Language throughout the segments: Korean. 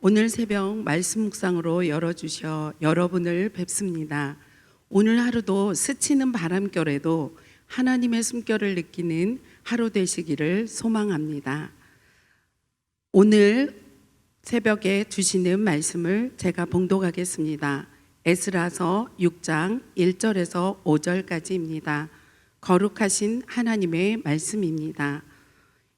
오늘 새벽 말씀 묵상으로 열어주셔 여러분을 뵙습니다. 오늘 하루도 스치는 바람결에도 하나님의 숨결을 느끼는 하루 되시기를 소망합니다. 오늘 새벽에 주시는 말씀을 제가 봉독하겠습니다. 에스라서 6장 1절에서 5절까지입니다. 거룩하신 하나님의 말씀입니다.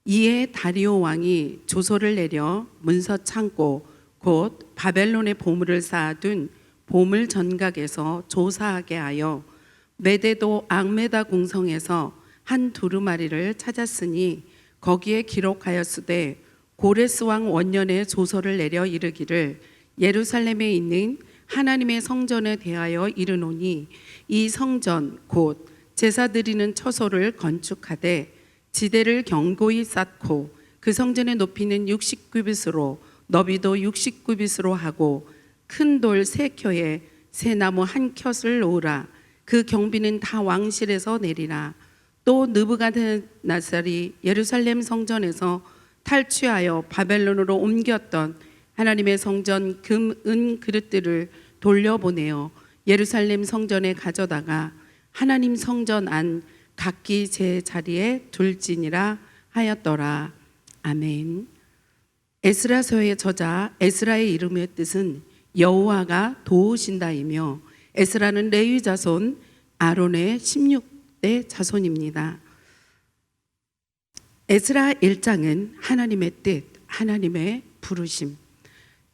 이에 다리오 왕이 조서를 내려 문서 창고 곧 바벨론의 보물을 쌓아둔 보물 전각에서 조사하게 하여 메데도 앙메다 궁성에서 한 두루마리를 찾았으니 거기에 기록하였으되 고레스 왕 원년에 조서를 내려 이르기를 예루살렘에 있는 하나님의 성전에 대하여 이르노니 이 성전 곧 제사 드리는 처소를 건축하되 지대를 견고히 쌓고 그 성전의 높이는 60규빗으로 너비도 60규빗으로 하고 큰 돌 3켜에 새나무 1컷을 놓으라. 그 경비는 다 왕실에서 내리라. 또 느부갓네살이 예루살렘 성전에서 탈취하여 바벨론으로 옮겼던 하나님의 성전 금, 은 그릇들을 돌려보내어 예루살렘 성전에 가져다가 하나님 성전 안 각기 제 자리에 둘지니라 하였더라. 아멘. 에스라서의 저자 에스라의 이름의 뜻은 여호와가 도우신다이며 에스라는 레위 자손 아론의 16대 자손입니다. 에스라 1장은 하나님의 뜻, 하나님의 부르심.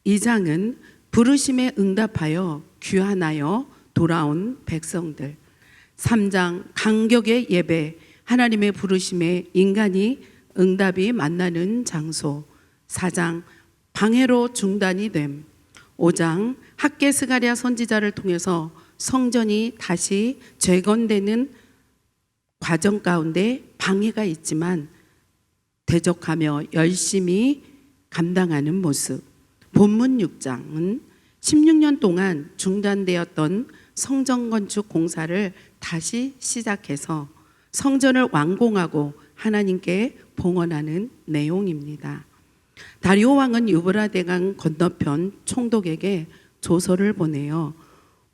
2장은 부르심에 응답하여 귀환하여 돌아온 백성들. 3장 간격의 예배, 하나님의 부르심에 인간이 응답이 만나는 장소. 4장 방해로 중단이 됨. 5장 학개 스가랴 선지자를 통해서 성전이 다시 재건되는 과정 가운데 방해가 있지만 대적하며 열심히 감당하는 모습. 본문 6장은 16년 동안 중단되었던 성전 건축 공사를 다시 시작해서 성전을 완공하고 하나님께 봉헌하는 내용입니다. 다리오 왕은 유브라데강 건너편 총독에게 조서를 보내어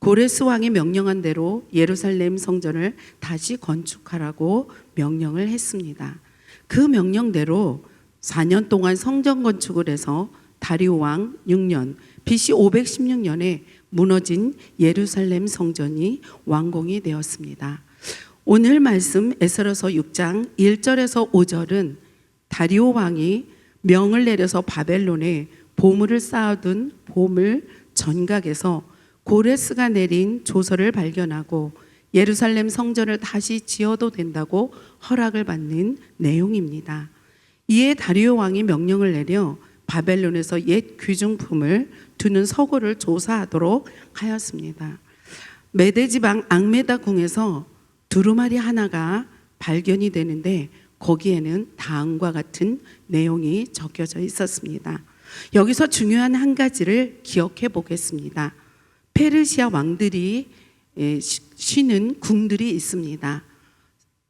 고레스 왕이 명령한 대로 예루살렘 성전을 다시 건축하라고 명령을 했습니다. 그 명령대로 4년 동안 성전 건축을 해서 다리오 왕 6년 BC 516년에 무너진 예루살렘 성전이 완공이 되었습니다. 오늘 말씀 에스라서 6장 1절에서 5절은 다리오 왕이 명을 내려서 바벨론에 보물을 쌓아둔 보물 전각에서 고레스가 내린 조서를 발견하고 예루살렘 성전을 다시 지어도 된다고 허락을 받는 내용입니다. 이에 다리오 왕이 명령을 내려 바벨론에서 옛 귀중품을 두는 서고를 조사하도록 하였습니다. 메데 지방 앙메다 궁에서 두루마리 하나가 발견이 되는데 거기에는 다음과 같은 내용이 적혀져 있었습니다. 여기서 중요한 한 가지를 기억해 보겠습니다. 페르시아 왕들이 쉬는 궁들이 있습니다.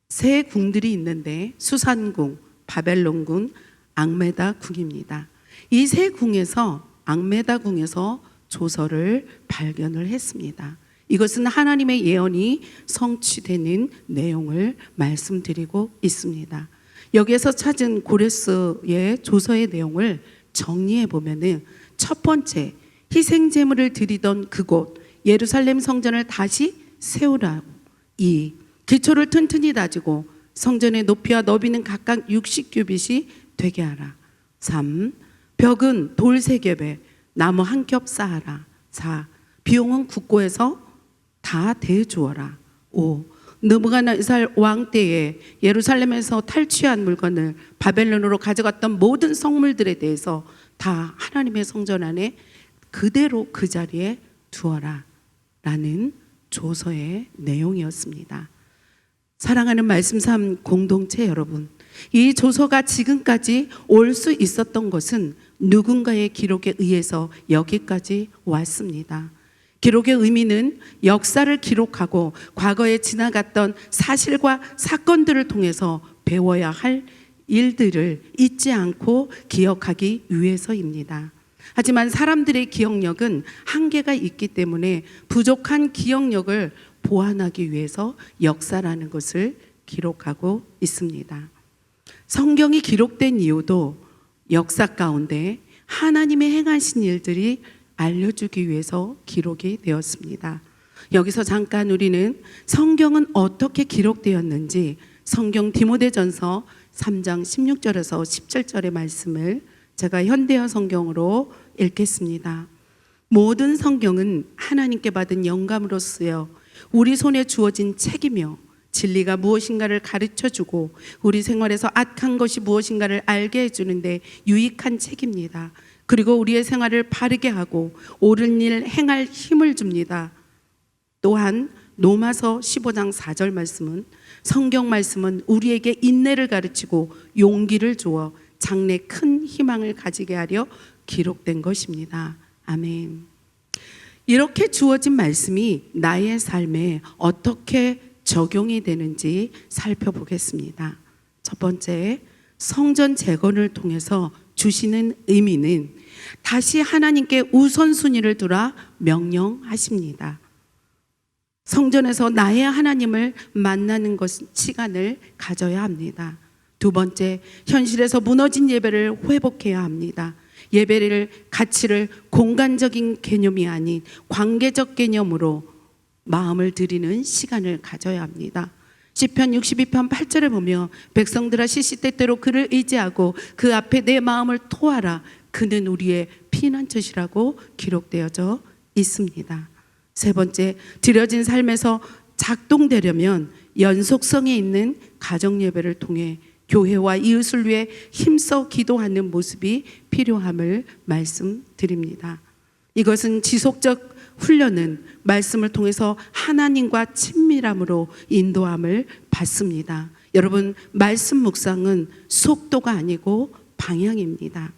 세 궁들이 있는데 수산궁, 바벨론궁, 앙메다 궁입니다. 이 세 궁에서 앙메다 궁에서 조서를 발견을 했습니다. 이것은 하나님의 예언이 성취되는 내용을 말씀드리고 있습니다. 여기에서 찾은 고레스의 조서의 내용을 정리해 보면은 첫 번째, 희생 제물을 드리던 그곳 예루살렘 성전을 다시 세우라고. 2. 기초를 튼튼히 다지고 성전의 높이와 너비는 각각 60규빗이 되게 하라. 3. 벽은 돌 3겹에 나무 1겹 쌓아라. 4. 비용은 국고에서 다 대주어라. 5. 느부갓네살 왕 때에 예루살렘에서 탈취한 물건을 바벨론으로 가져갔던 모든 성물들에 대해서 다 하나님의 성전 안에 그대로 그 자리에 두어라 라는 조서의 내용이었습니다. 사랑하는 말씀 삶 공동체 여러분, 이 조서가 지금까지 올 수 있었던 것은 누군가의 기록에 의해서 여기까지 왔습니다. 기록의 의미는 역사를 기록하고 과거에 지나갔던 사실과 사건들을 통해서 배워야 할 일들을 잊지 않고 기억하기 위해서입니다. 하지만 사람들의 기억력은 한계가 있기 때문에 부족한 기억력을 보완하기 위해서 역사라는 것을 기록하고 있습니다. 성경이 기록된 이유도 역사 가운데 하나님의 행하신 일들이 알려주기 위해서 기록이 되었습니다. 여기서 잠깐 우리는 성경은 어떻게 기록되었는지 성경 디모데전서 3장 16절에서 17절의 말씀을 제가 현대어 성경으로 읽겠습니다. 모든 성경은 하나님께 받은 영감으로 쓰여 우리 손에 주어진 책이며 진리가 무엇인가를 가르쳐주고 우리 생활에서 악한 것이 무엇인가를 알게 해주는데 유익한 책입니다. 그리고 우리의 생활을 바르게 하고 옳은 일 행할 힘을 줍니다. 또한 로마서 15장 4절 말씀은 성경 말씀은 우리에게 인내를 가르치고 용기를 주어 장래 큰 희망을 가지게 하려 기록된 것입니다. 아멘. 이렇게 주어진 말씀이 나의 삶에 어떻게 적용이 되는지 살펴보겠습니다. 첫 번째, 성전 재건을 통해서 주시는 의미는 다시 하나님께 우선순위를 두라 명령하십니다. 성전에서 나의 하나님을 만나는 시간을 가져야 합니다. 두 번째, 현실에서 무너진 예배를 회복해야 합니다. 예배를 가치를 공간적인 개념이 아닌 관계적 개념으로 마음을 드리는 시간을 가져야 합니다. 시편 62편 8절에 보면 백성들아 시시때때로 그를 의지하고 그 앞에 내 마음을 토하라. 그는 우리의 피난처시라고 기록되어져 있습니다. 세 번째, 드려진 삶에서 작동되려면 연속성이 있는 가정 예배를 통해 교회와 이웃을 위해 힘써 기도하는 모습이 필요함을 말씀드립니다. 이것은 지속적 훈련은 말씀을 통해서 하나님과 친밀함으로 인도함을 받습니다. 여러분, 말씀 묵상은 속도가 아니고 방향입니다.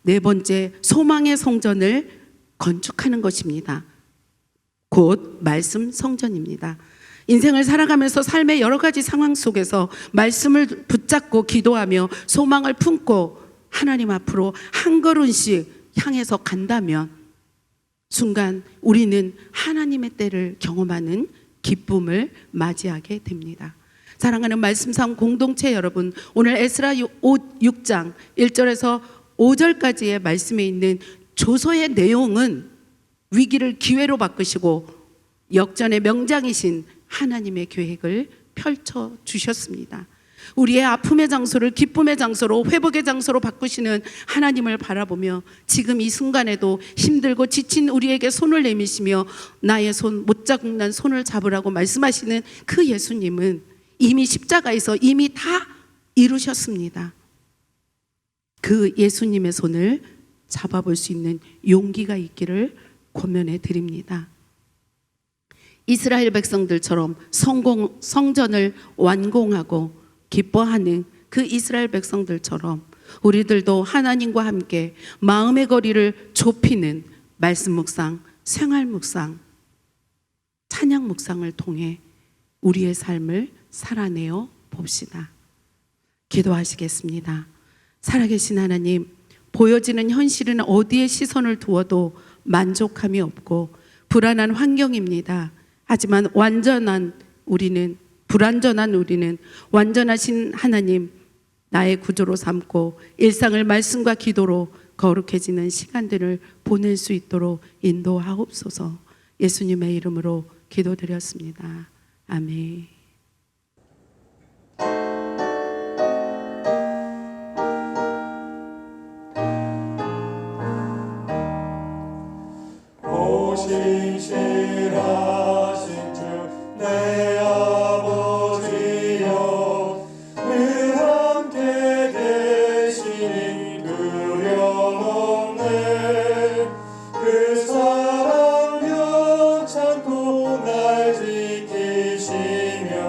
네 번째, 소망의 성전을 건축하는 것입니다. 곧 말씀 성전입니다. 인생을 살아가면서 삶의 여러 가지 상황 속에서 말씀을 붙잡고 기도하며 소망을 품고 하나님 앞으로 한 걸음씩 향해서 간다면 순간 우리는 하나님의 때를 경험하는 기쁨을 맞이하게 됩니다. 사랑하는 말씀상 공동체 여러분, 오늘 에스라 6장 1절에서 5절까지의 말씀에 있는 조서의 내용은 위기를 기회로 바꾸시고 역전의 명장이신 하나님의 계획을 펼쳐 주셨습니다. 우리의 아픔의 장소를 기쁨의 장소로, 회복의 장소로 바꾸시는 하나님을 바라보며 지금 이 순간에도 힘들고 지친 우리에게 손을 내미시며 나의 손 못 잡는 난 손을 잡으라고 말씀하시는 그 예수님은 이미 십자가에서 이미 다 이루셨습니다. 그 예수님의 손을 잡아볼 수 있는 용기가 있기를 권면해 드립니다. 이스라엘 백성들처럼 성전을 완공하고 기뻐하는 그 이스라엘 백성들처럼 우리들도 하나님과 함께 마음의 거리를 좁히는 말씀 묵상, 생활 묵상, 찬양 묵상을 통해 우리의 삶을 살아내어 봅시다. 기도하시겠습니다. 살아계신 하나님, 보여지는 현실은 어디에 시선을 두어도 만족함이 없고 불안한 환경입니다. 하지만 불완전한 우리는 완전하신 하나님, 나의 구조로 삼고 일상을 말씀과 기도로 거룩해지는 시간들을 보낼 수 있도록 인도하옵소서. 예수님의 이름으로 기도드렸습니다. 아멘. 신실하신 주 내 아버지여, 늘 함께 계시니 두려움없네. 그 사랑 변찮고 날 지키시며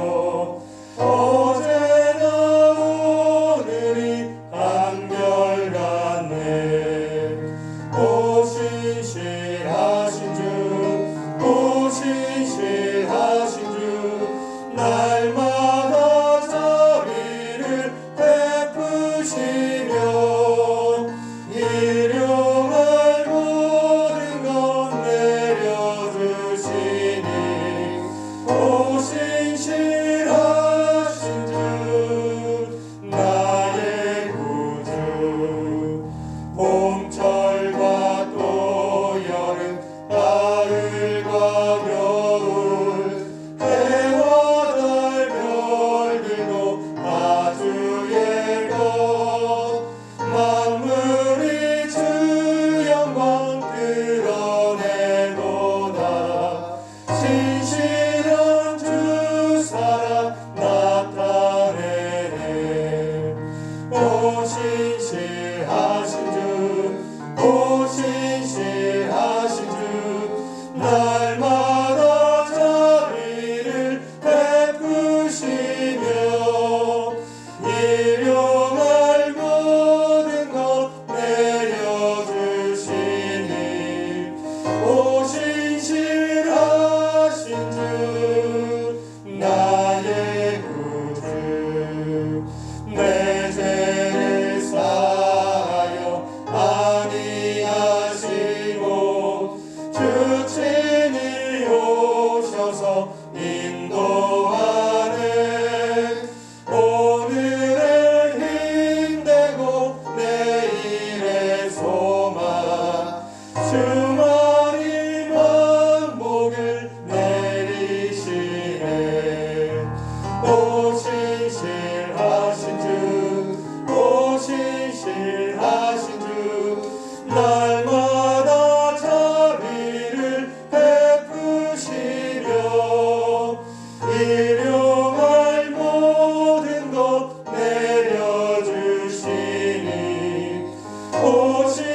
내려주시니 오직